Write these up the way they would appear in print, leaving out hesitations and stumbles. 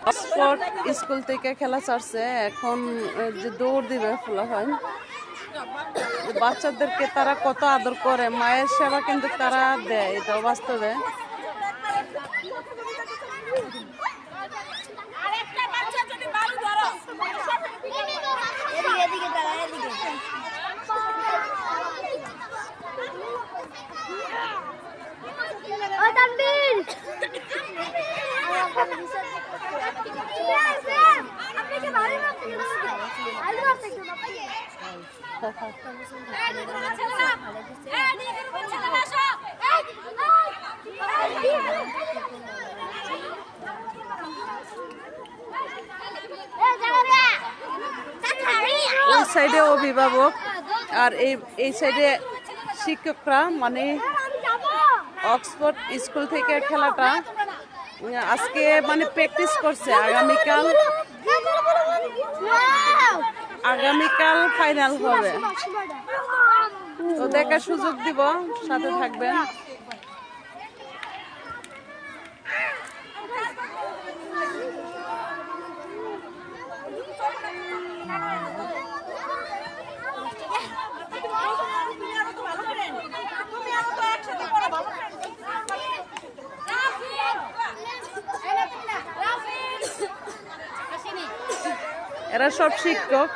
Oxford school থেকে খেলা ছাড়ছে, এখন যে দৌড় দিবে ফলাফল। বাচ্চাদেরকে তারা কত আদর করে, মায়ের সেবা কিন্তু তারা দেয়, এটা বাস্তবে। ওই সাইডে অভিভাবক আর এই সাইডে শিক্ষকরা, মানে অক্সফোর্ড স্কুল থেকে খেলাটা আজকে মানে প্র্যাকটিস করছে। আগামীকাল ফাইনাল হবে, তো দেখার সুযোগ দিব, সাথে থাকবেন। এরা সব শিক্ষক।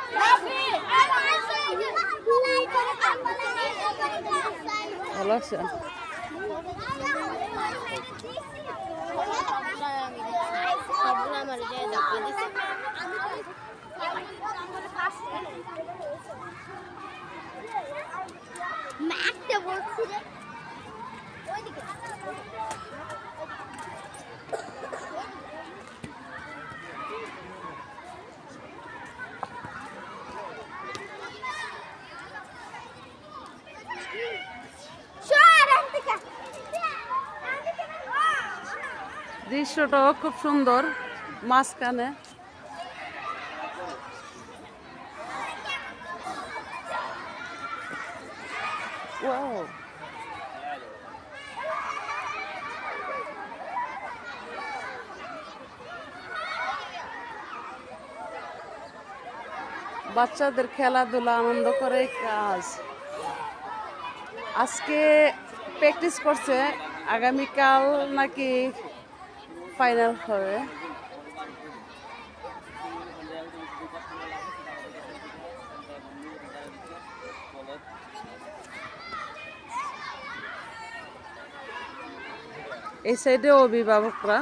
ভালো আছে। দৃশ্যটাও খুব সুন্দর, মাঝখানে বাচ্চাদের খেলাধুলা আনন্দ করে কাজ। আজকে প্র্যাকটিস করছে, আগামীকাল নাকি ফাইনাল হবে। এই সাইডে অভিভাবকরা।